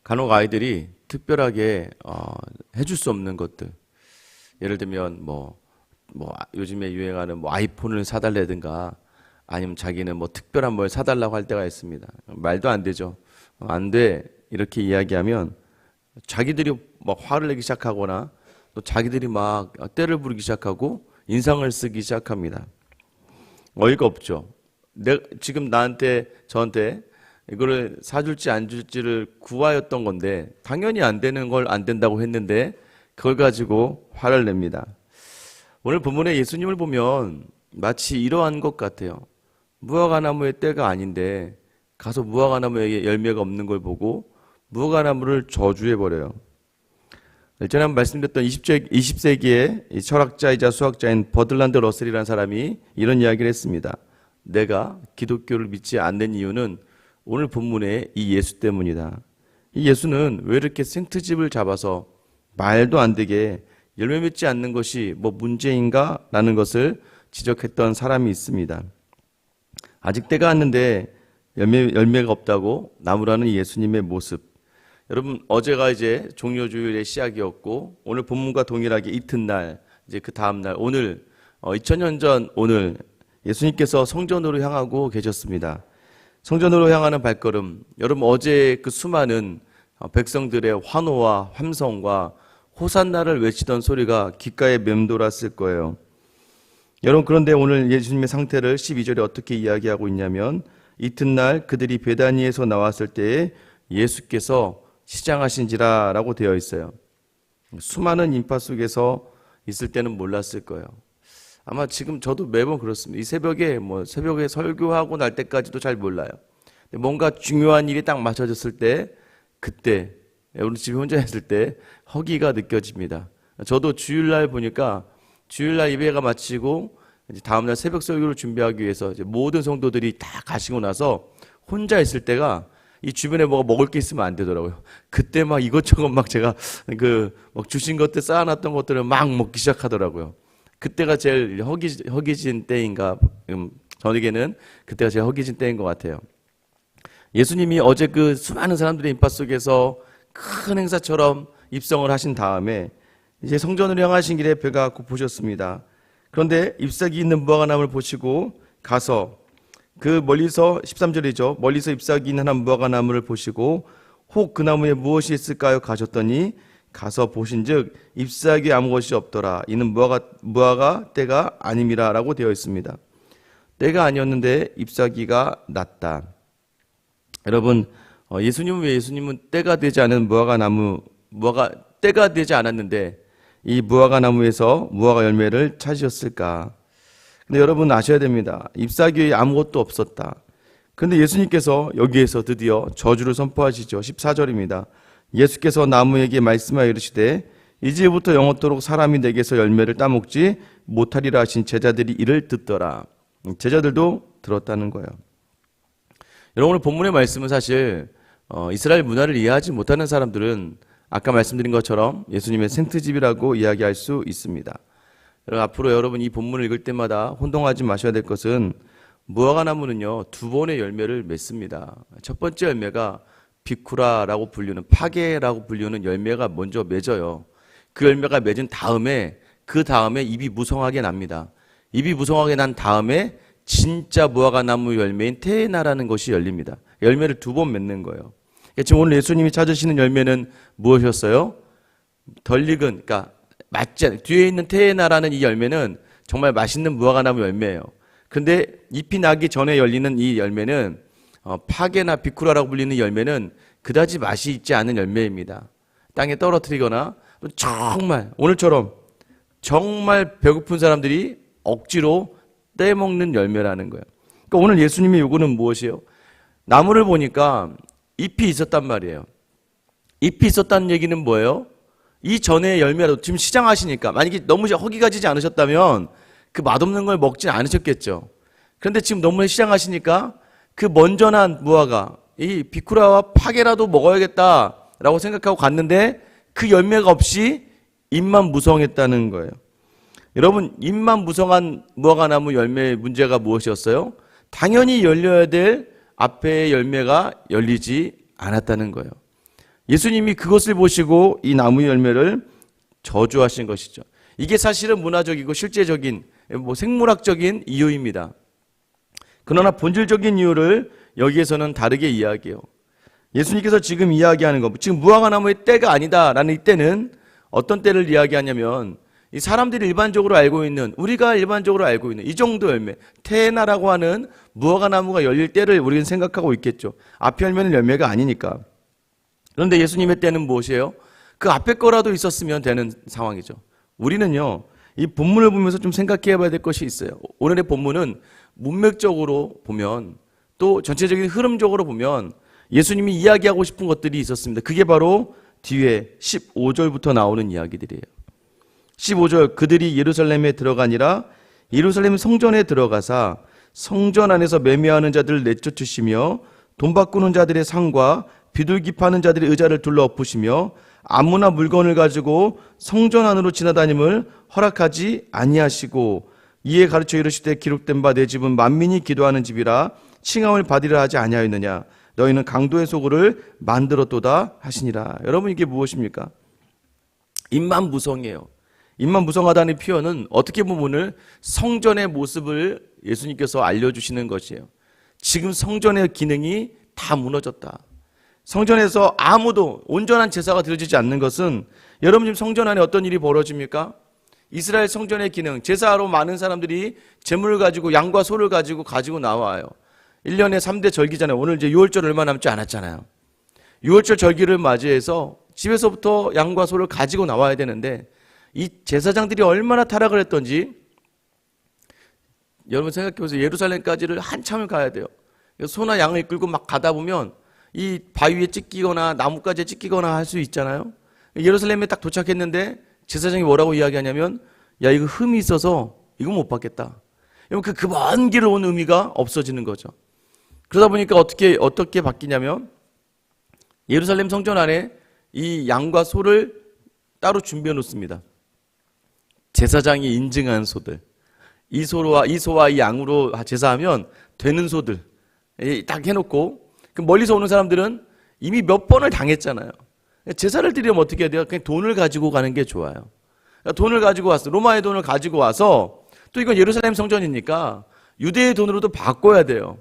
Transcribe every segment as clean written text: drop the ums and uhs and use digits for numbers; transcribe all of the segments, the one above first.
간혹 아이들이 특별하게 해줄 수 없는 것들, 예를 들면 요즘에 유행하는 아이폰을 사달라든가 아니면 자기는 특별한 뭘 사달라고 할 때가 있습니다. 말도 안 되죠. 안 돼. 이렇게 이야기하면 자기들이 화를 내기 시작하거나 또 자기들이 때를 부리기 시작하고 인상을 쓰기 시작합니다. 어이가 없죠. 지금 저한테 이거를 사줄지 안 줄지를 구하였던 건데 당연히 안 되는 걸 안 된다고 했는데 그걸 가지고 화를 냅니다. 오늘 본문에 예수님을 보면 마치 이러한 것 같아요. 무화과나무의 때가 아닌데 가서 무화과나무에 열매가 없는 걸 보고 무화과나무를 저주해버려요. 전에 한번 말씀드렸던 20세기의 철학자이자 수학자인 버들란드 러셀이라는 사람이 이런 이야기를 했습니다. 내가 기독교를 믿지 않는 이유는 오늘 본문의 이 예수 때문이다. 이 예수는 왜 이렇게 생트집을 잡아서 말도 안 되게 열매 맺지 않는 것이 문제인가? 라는 것을 지적했던 사람이 있습니다. 아직 때가 왔는데 열매가 없다고 나무라는 예수님의 모습. 여러분, 어제가 이제 종료주일의 시작이었고 오늘 본문과 동일하게 이튿날, 이제 그 다음날 오늘 2000년 전 오늘 예수님께서 성전으로 향하고 계셨습니다. 성전으로 향하는 발걸음, 여러분 어제 그 수많은 백성들의 환호와 함성과 호산나를 외치던 소리가 귓가에 맴돌았을 거예요. 여러분, 그런데 오늘 예수님의 상태를 12절에 어떻게 이야기하고 있냐면 이튿날 그들이 베다니에서 나왔을 때에 예수께서 시장하신지라 라고 되어 있어요. 수많은 인파 속에서 있을 때는 몰랐을 거예요. 아마 지금 저도 매번 그렇습니다. 이 새벽에 설교하고 날 때까지도 잘 몰라요. 뭔가 중요한 일이 딱 맞춰졌을 때, 그때, 우리 집에 혼자 있을 때 허기가 느껴집니다. 저도 주일날 보니까 주일날 예배가 마치고 이제 다음날 새벽 설교를 준비하기 위해서 이제 모든 성도들이 다 가시고 나서 혼자 있을 때가 이 주변에 먹을 게 있으면 안 되더라고요. 그때 이것저것 제가 주신 것들 쌓아놨던 것들을 먹기 시작하더라고요. 그때가 제일 허기진 때인가, 저에게는 그때가 제일 허기진 때인 것 같아요. 예수님이 어제 그 수많은 사람들의 인파 속에서 큰 행사처럼 입성을 하신 다음에 이제 성전으로 향하신 길에 배가 고프셨습니다. 그런데 잎사귀 있는 무화과나무를 보시고 가서 그 멀리서 13절이죠. 멀리서 잎사귀 있는 한 무화과나무를 보시고 혹 그 나무에 무엇이 있을까요? 가셨더니 가서 보신즉 잎사귀 아무것이 없더라. 이는 무화과 때가 아님이라 라고 되어 있습니다. 때가 아니었는데 잎사귀가 났다. 여러분, 예수님은 때가 되지 않은 때가 되지 않았는데 이 무화과나무에서 무화과 열매를 찾으셨을까? 근데 여러분 아셔야 됩니다. 잎사귀에 아무것도 없었다. 그런데 예수님께서 여기에서 드디어 저주를 선포하시죠. 14절입니다. 예수께서 나무에게 말씀하여 이르시되 이제부터 영원토록 사람이 내게서 열매를 따먹지 못하리라 하신 제자들이 이를 듣더라. 제자들도 들었다는 거예요. 여러분, 오늘 본문의 말씀은 사실 이스라엘 문화를 이해하지 못하는 사람들은 아까 말씀드린 것처럼 예수님의 생트집이라고 이야기할 수 있습니다. 앞으로 여러분 이 본문을 읽을 때마다 혼동하지 마셔야 될 것은 무화과나무는요 2번의 열매를 맺습니다. 첫 번째 열매가 비쿠라라고 불리는 파게라고 불리는 열매가 먼저 맺어요. 그 열매가 맺은 다음에 그 다음에 잎이 무성하게 납니다. 잎이 무성하게 난 다음에 진짜 무화과나무 열매인 테에나라는 것이 열립니다. 열매를 2번 맺는 거예요. 지금 오늘 예수님이 찾으시는 열매는 무엇이었어요? 덜 익은, 맞지 않아요. 뒤에 있는 테에나라는 이 열매는 정말 맛있는 무화과나무 열매예요. 근데 잎이 나기 전에 열리는 이 열매는 파게나 비쿠라라고 불리는 열매는 그다지 맛이 있지 않은 열매입니다. 땅에 떨어뜨리거나 정말 오늘처럼 정말 배고픈 사람들이 억지로 떼먹는 열매라는 거예요. 그러니까 오늘 예수님의 요구는 무엇이에요? 나무를 보니까 잎이 있었단 말이에요. 잎이 있었다는 얘기는 뭐예요? 이 전에 열매라도 지금 시장하시니까 만약에 너무 허기가 지지 않으셨다면 그 맛없는 걸 먹진 않으셨겠죠. 그런데 지금 너무 시장하시니까 그 먼저 난 무화과, 이 비쿠라와 파게라도 먹어야겠다라고 생각하고 갔는데 그 열매가 없이 잎만 무성했다는 거예요. 여러분, 잎만 무성한 무화과나무 열매의 문제가 무엇이었어요? 당연히 열려야 될 앞에 열매가 열리지 않았다는 거예요. 예수님이 그것을 보시고 이 나무 열매를 저주하신 것이죠. 이게 사실은 문화적이고 실제적인 생물학적인 이유입니다. 그러나 본질적인 이유를 여기에서는 다르게 이야기해요. 예수님께서 지금 이야기하는 것, 지금 무화과 나무의 때가 아니다라는 이 때는 어떤 때를 이야기하냐면 이 사람들이 일반적으로 알고 있는, 우리가 일반적으로 알고 있는 이 정도 열매, 테나라고 하는 무화과 나무가 열릴 때를 우리는 생각하고 있겠죠. 앞에 열매는 열매가 아니니까. 그런데 예수님의 때는 무엇이에요? 그 앞에 거라도 있었으면 되는 상황이죠. 우리는요, 이 본문을 보면서 좀 생각해 봐야 될 것이 있어요. 오늘의 본문은 문맥적으로 보면, 또 전체적인 흐름적으로 보면 예수님이 이야기하고 싶은 것들이 있었습니다. 그게 바로 뒤에 15절부터 나오는 이야기들이에요. 15절, 그들이 예루살렘에 들어가니라. 예루살렘 성전에 들어가사 성전 안에서 매매하는 자들을 내쫓으시며 돈 바꾸는 자들의 상과 비둘기 파는 자들의 의자를 둘러 엎으시며 아무나 물건을 가지고 성전 안으로 지나다님을 허락하지 아니하시고 이에 가르쳐 이르시되 기록된 바 내 집은 만민이 기도하는 집이라 칭함을 받으려 하지 아니하였느냐. 너희는 강도의 소굴을 만들었도다 하시니라. 여러분, 이게 무엇입니까? 임만무성이에요. 임만무성하다는 표현은 어떻게 보면 오늘 성전의 모습을 예수님께서 알려주시는 것이에요. 지금 성전의 기능이 다 무너졌다. 성전에서 아무도 온전한 제사가 드려지지 않는 것은, 여러분 지금 성전 안에 어떤 일이 벌어집니까? 이스라엘 성전의 기능, 제사하러 많은 사람들이 제물을 가지고 양과 소를 가지고 나와요. 1년에 3대 절기잖아요. 오늘 이제 6월절 얼마 남지 않았잖아요. 6월절 절기를 맞이해서 집에서부터 양과 소를 가지고 나와야 되는데 이 제사장들이 얼마나 타락을 했던지 여러분 생각해보세요. 예루살렘까지를 한참을 가야 돼요. 소나 양을 이끌고 막 가다 보면 이 바위에 찢기거나 나뭇가지에 찢기거나 할 수 있잖아요. 예루살렘에 딱 도착했는데 제사장이 뭐라고 이야기하냐면, 야, 이거 흠이 있어서 이거 못 받겠다. 여러분 그 먼 길을 온 의미가 없어지는 거죠. 그러다 보니까 어떻게 바뀌냐면 예루살렘 성전 안에 이 양과 소를 따로 준비해 놓습니다. 제사장이 인증한 소들, 이 소와 이 양으로 제사하면 되는 소들 딱 해놓고, 그 멀리서 오는 사람들은 이미 몇 번을 당했잖아요. 제사를 드리면 어떻게 해야 돼요? 그냥 돈을 가지고 가는 게 좋아요. 돈을 가지고 왔어. 로마의 돈을 가지고 와서, 또 이건 예루살렘 성전이니까 유대의 돈으로도 바꿔야 돼요.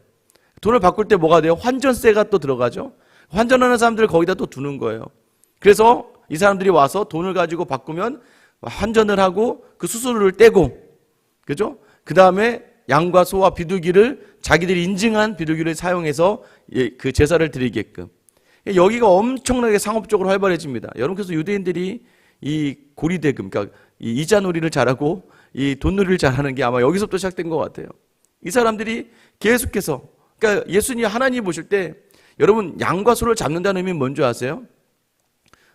돈을 바꿀 때 뭐가 돼요? 환전세가 또 들어가죠. 환전하는 사람들을 거기다 또 두는 거예요. 그래서 이 사람들이 와서 돈을 가지고 바꾸면 환전을 하고 그 수수료를 떼고, 그죠? 그 다음에 양과 소와 비둘기를 자기들이 인증한 비둘기를 사용해서 그 제사를 드리게끔. 여기가 엄청나게 상업적으로 활발해집니다. 여러분, 그래서 유대인들이 이 고리대금, 그러니까 이 이자놀이를 잘하고 이 돈놀이를 잘하는 게 아마 여기서부터 시작된 것 같아요. 이 사람들이 계속해서, 그러니까 예수님 하나님 보실 때 여러분 양과 소를 잡는다는 의미는 뭔지 아세요?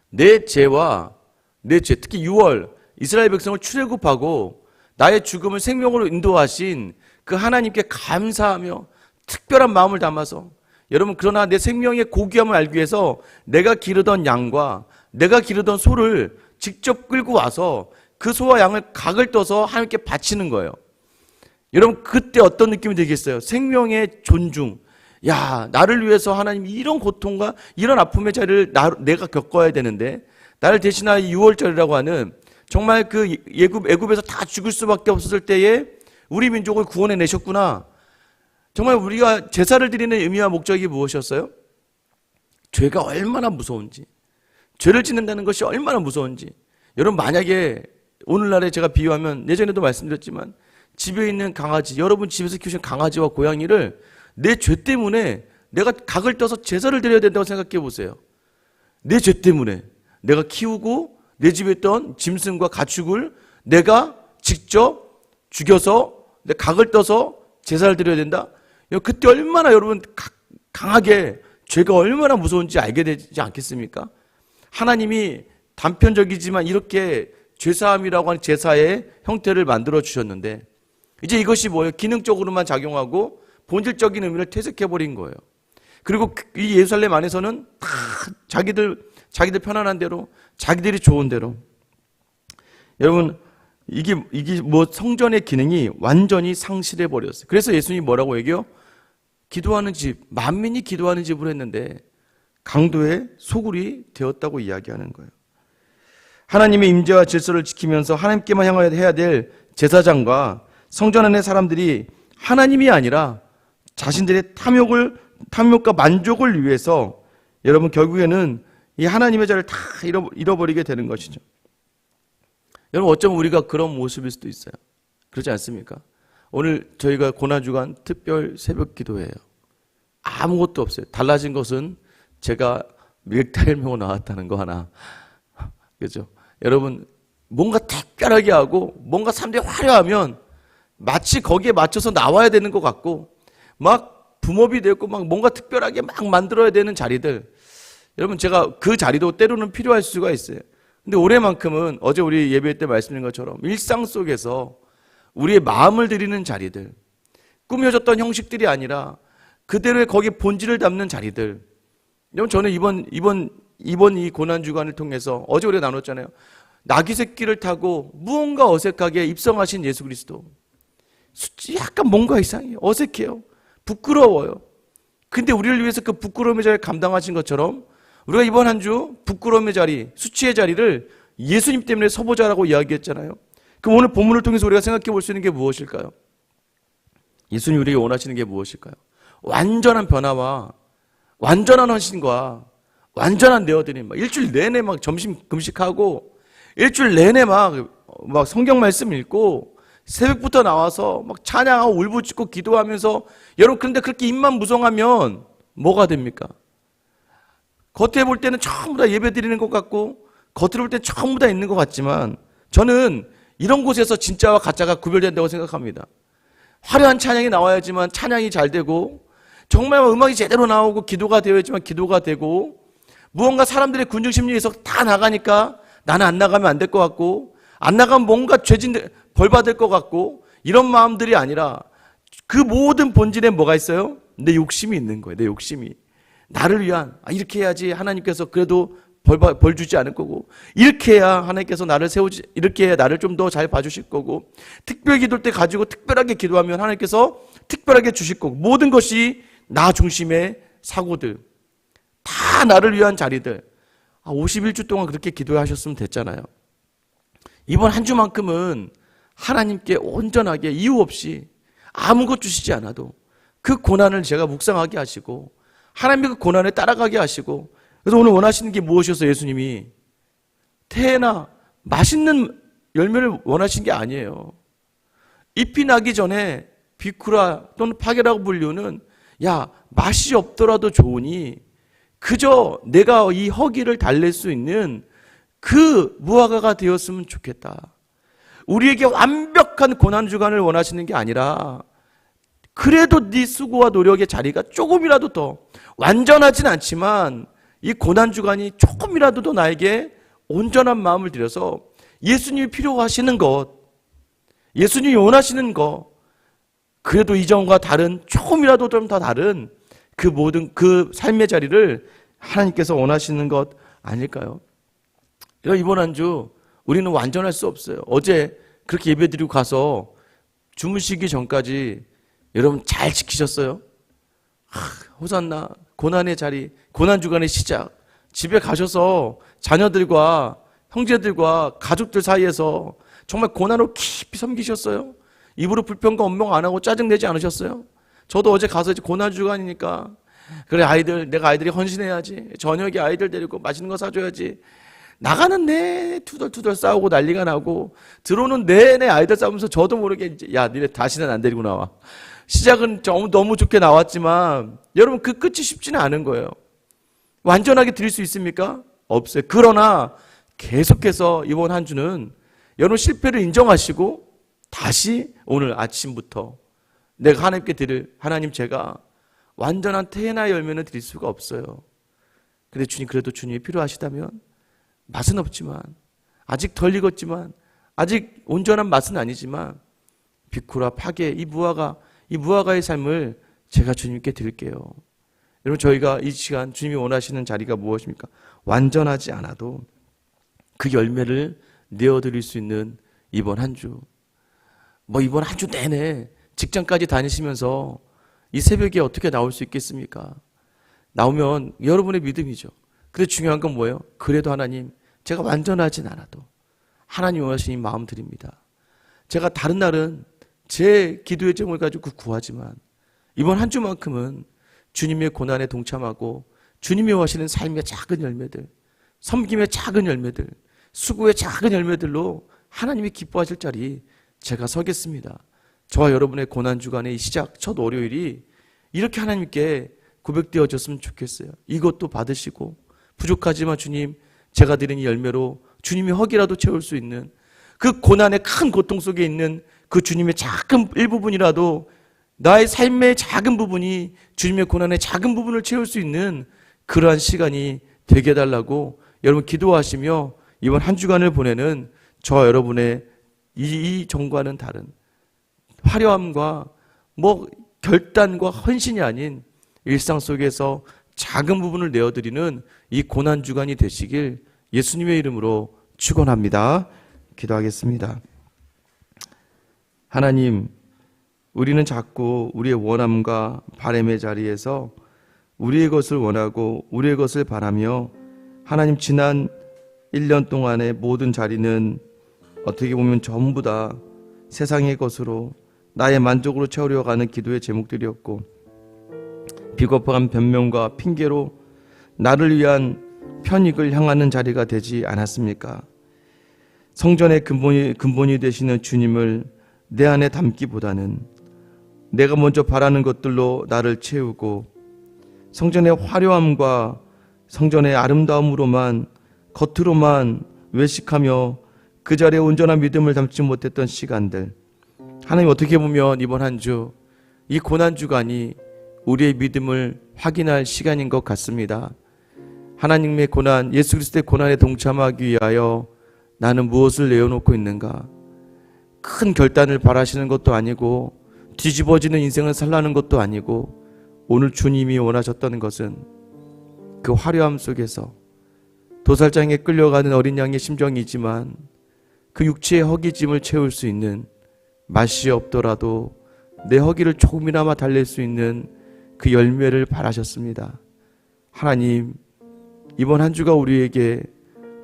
내 죄와 내 죄, 특히 6월 이스라엘 백성을 출애굽하고 나의 죽음을 생명으로 인도하신 그 하나님께 감사하며 특별한 마음을 담아서, 여러분 그러나 내 생명의 고귀함을 알기 위해서 내가 기르던 양과 내가 기르던 소를 직접 끌고 와서 그 소와 양을 각을 떠서 하나님께 바치는 거예요. 여러분 그때 어떤 느낌이 들겠어요? 생명의 존중. 야, 나를 위해서 하나님이 이런 고통과 이런 아픔의 자리를 내가 겪어야 되는데 나를 대신하여 6월절이라고 하는, 정말 그 애굽에서 다 죽을 수밖에 없었을 때에 우리 민족을 구원해 내셨구나. 정말 우리가 제사를 드리는 의미와 목적이 무엇이었어요? 죄가 얼마나 무서운지, 죄를 짓는다는 것이 얼마나 무서운지. 여러분 만약에 오늘날에 제가 비유하면, 예전에도 말씀드렸지만 집에 있는 강아지, 여러분 집에서 키우신 강아지와 고양이를 내 죄 때문에 내가 각을 떠서 제사를 드려야 된다고 생각해 보세요. 내 죄 때문에 내가 키우고 내 집에 있던 짐승과 가축을 내가 직접 죽여서 내 각을 떠서 제사를 드려야 된다? 그때 얼마나 여러분 강하게 죄가 얼마나 무서운지 알게 되지 않겠습니까? 하나님이 단편적이지만 이렇게 죄사함이라고 하는 제사의 형태를 만들어 주셨는데, 이제 이것이 뭐예요? 기능적으로만 작용하고 본질적인 의미를 퇴색해버린 거예요. 그리고 이 예루살렘 안에서는 다 자기들 편안한 대로, 자기들이 좋은 대로. 여러분, 이게 뭐 성전의 기능이 완전히 상실해 버렸어요. 그래서 예수님이 뭐라고 얘기해요? 기도하는 집, 만민이 기도하는 집으로 했는데 강도의 소굴이 되었다고 이야기하는 거예요. 하나님의 임재와 질서를 지키면서 하나님께만 향해야 될 제사장과 성전 안의 사람들이 하나님이 아니라 자신들의 탐욕과 만족을 위해서 여러분 결국에는 이 하나님의 자를 다 잃어버리게 되는 것이죠. 여러분 어쩌면 우리가 그런 모습일 수도 있어요. 그렇지 않습니까? 오늘 저희가 고난주간 특별 새벽 기도예요. 아무것도 없어요. 달라진 것은 제가 넥타이를 메고 나왔다는 거 하나. 그렇죠? 여러분 뭔가 특별하게 하고 뭔가 사람들이 화려하면 마치 거기에 맞춰서 나와야 되는 것 같고 막 붐업이 되고 막 뭔가 특별하게 막 만들어야 되는 자리들, 여러분 제가 그 자리도 때로는 필요할 수가 있어요. 근데 올해만큼은 어제 우리 예배 때 말씀드린 것처럼 일상 속에서 우리의 마음을 드리는 자리들, 꾸며졌던 형식들이 아니라 그대로의 거기 본질을 담는 자리들. 여러분 저는 이번 이 고난주간을 통해서 어제 우리가 나눴잖아요. 나귀 새끼를 타고 무언가 어색하게 입성하신 예수 그리스도. 약간 뭔가 이상해요. 어색해요. 부끄러워요. 근데 우리를 위해서 그 부끄러움의 자리를 감당하신 것처럼 우리가 이번 한 주 부끄러움의 자리, 수치의 자리를 예수님 때문에 서보자라고 이야기했잖아요. 그럼 오늘 본문을 통해서 우리가 생각해 볼 수 있는 게 무엇일까요? 예수님이 우리에게 원하시는 게 무엇일까요? 완전한 변화와 완전한 헌신과 완전한 내어드림. 일주일 내내 막 점심 금식하고 일주일 내내 막 성경 말씀 읽고 새벽부터 나와서 막 찬양하고 울부짖고 기도하면서, 여러분 그런데 그렇게 입만 무성하면 뭐가 됩니까? 겉에 볼 때는 전부 다 예배 드리는 것 같고 겉으로 볼 때는 전부 다 있는 것 같지만 저는 이런 곳에서 진짜와 가짜가 구별된다고 생각합니다. 화려한 찬양이 나와야지만 찬양이 잘 되고, 정말 음악이 제대로 나오고 기도가 되어야지만 기도가 되고, 무언가 사람들의 군중심리에서 다 나가니까 나는 안 나가면 안 될 것 같고, 안 나가면 뭔가 벌 받을 것 같고, 이런 마음들이 아니라 그 모든 본질에 뭐가 있어요? 내 욕심이 있는 거예요. 내 욕심이. 나를 위한, 이렇게 해야지 하나님께서 그래도 벌 주지 않을 거고, 이렇게 해야 하나님께서 나를 이렇게 해야 나를 좀 더 잘 봐주실 거고, 특별 기도할 때 가지고 특별하게 기도하면 하나님께서 특별하게 주실 거고, 모든 것이 나 중심의 사고들, 다 나를 위한 자리들. 51주 동안 그렇게 기도하셨으면 됐잖아요. 이번 한 주만큼은 하나님께 온전하게 이유 없이 아무것 주시지 않아도 그 고난을 제가 묵상하게 하시고 하나님의 그 고난에 따라가게 하시고, 그래서 오늘 원하시는 게 무엇이었어요? 예수님이 태나 맛있는 열매를 원하신 게 아니에요. 잎이 나기 전에 비쿠라 또는 파게라고 불리우는, 야 맛이 없더라도 좋으니 그저 내가 이 허기를 달랠 수 있는 그 무화과가 되었으면 좋겠다. 우리에게 완벽한 고난주간을 원하시는 게 아니라 그래도 네 수고와 노력의 자리가 조금이라도 더, 완전하진 않지만 이 고난주간이 조금이라도 더 나에게 온전한 마음을 들여서 예수님이 필요하시는 것, 예수님이 원하시는 것, 그래도 이전과 다른 조금이라도 좀 더 다른 그 모든 그 삶의 자리를 하나님께서 원하시는 것 아닐까요? 이번 한 주 우리는 완전할 수 없어요. 어제 그렇게 예배드리고 가서 주무시기 전까지 여러분 잘 지키셨어요? 호산나, 고난의 자리, 고난주간의 시작. 집에 가셔서 자녀들과 형제들과 가족들 사이에서 정말 고난으로 깊이 섬기셨어요? 입으로 불평과 언명 안 하고 짜증내지 않으셨어요? 저도 어제 가서 이제 고난주간이니까, 그래 내가 아이들이 헌신해야지, 저녁에 아이들 데리고 맛있는 거 사줘야지, 나가는 내내 투덜투덜 싸우고 난리가 나고, 들어오는 내내 아이들 싸우면서 저도 모르게 이제, 야 니네 다시는 안 데리고 나와. 시작은 너무 좋게 나왔지만 여러분 그 끝이 쉽지는 않은 거예요. 완전하게 드릴 수 있습니까? 없어요. 그러나 계속해서 이번 한 주는 여러분 실패를 인정하시고 다시 오늘 아침부터 내가 하나님께 드릴, 하나님 제가 완전한 태나 열매는 드릴 수가 없어요. 근데 주님, 그래도 주님이 필요하시다면, 맛은 없지만, 아직 덜 익었지만, 아직 온전한 맛은 아니지만, 비쿠라, 파게, 이 무화과의 삶을 제가 주님께 드릴게요. 여러분 저희가 이 시간 주님이 원하시는 자리가 무엇입니까? 완전하지 않아도 그 열매를 내어드릴 수 있는 이번 한 주. 이번 한 주 내내 직장까지 다니시면서 이 새벽에 어떻게 나올 수 있겠습니까? 나오면 여러분의 믿음이죠. 근데 중요한 건 뭐예요? 그래도 하나님, 제가 완전하진 않아도 하나님 원하시는 마음 드립니다. 제가 다른 날은 제 기도의 제목을 가지고 구하지만 이번 한 주만큼은 주님의 고난에 동참하고 주님이 원하시는 삶의 작은 열매들, 섬김의 작은 열매들, 수고의 작은 열매들로 하나님이 기뻐하실 자리 제가 서겠습니다. 저와 여러분의 고난주간의 이 시작 첫 월요일이 이렇게 하나님께 고백되어졌으면 좋겠어요. 이것도 받으시고 부족하지만 주님, 제가 드린 이 열매로 주님의 허기라도 채울 수 있는, 그 고난의 큰 고통 속에 있는 그 주님의 작은 일부분이라도, 나의 삶의 작은 부분이 주님의 고난의 작은 부분을 채울 수 있는 그러한 시간이 되게 해달라고 여러분 기도하시며 이번 한 주간을 보내는 저와 여러분의 이 정과는 다른 화려함과 결단과 헌신이 아닌 일상 속에서 작은 부분을 내어드리는 이 고난주간이 되시길 예수님의 이름으로 축원합니다. 기도하겠습니다. 하나님, 우리는 자꾸 우리의 원함과 바람의 자리에서 우리의 것을 원하고 우리의 것을 바라며, 하나님, 지난 1년 동안의 모든 자리는 어떻게 보면 전부 다 세상의 것으로 나의 만족으로 채우려 가는 기도의 제목들이었고, 비겁한 변명과 핑계로 나를 위한 편익을 향하는 자리가 되지 않았습니까? 성전의 근본이 되시는 주님을 내 안에 담기보다는 내가 먼저 바라는 것들로 나를 채우고, 성전의 화려함과 성전의 아름다움으로만, 겉으로만 외식하며 그 자리에 온전한 믿음을 담지 못했던 시간들, 하나님, 어떻게 보면 이번 한 주, 이 고난주간이 우리의 믿음을 확인할 시간인 것 같습니다. 하나님의 고난, 예수 그리스도의 고난에 동참하기 위하여 나는 무엇을 내어놓고 있는가? 큰 결단을 바라시는 것도 아니고 뒤집어지는 인생을 살라는 것도 아니고, 오늘 주님이 원하셨던 것은 그 화려함 속에서 도살장에 끌려가는 어린 양의 심정이지만 그 육체의 허기짐을 채울 수 있는, 맛이 없더라도 내 허기를 조금이나마 달랠 수 있는 그 열매를 바라셨습니다. 하나님, 이번 한 주가 우리에게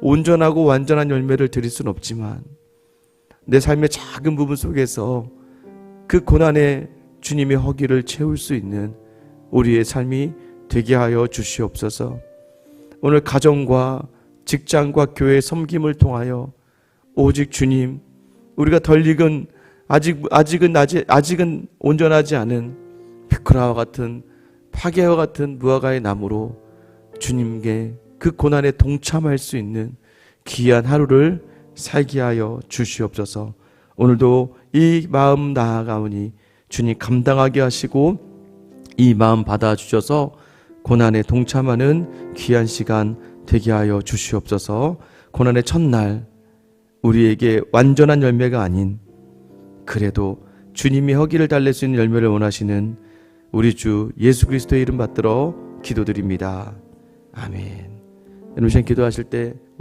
온전하고 완전한 열매를 드릴 수는 없지만 내 삶의 작은 부분 속에서 그 고난에 주님의 허기를 채울 수 있는 우리의 삶이 되게 하여 주시옵소서. 오늘 가정과 직장과 교회의 섬김을 통하여 오직 주님, 우리가 덜 익은 아직은 온전하지 않은 피크라와 같은 파괴와 같은 무화과의 나무로 주님께 그 고난에 동참할 수 있는 귀한 하루를 살게 하여 주시옵소서. 오늘도 이 마음 나아가오니 주님 감당하게 하시고 이 마음 받아주셔서 고난에 동참하는 귀한 시간 되게 하여 주시옵소서. 고난의 첫날 우리에게 완전한 열매가 아닌, 그래도 주님이 허기를 달랠 수 있는 열매를 원하시는 우리 주 예수 그리스도의 이름 받들어 기도드립니다. 아멘. 여러분, 기도하실 때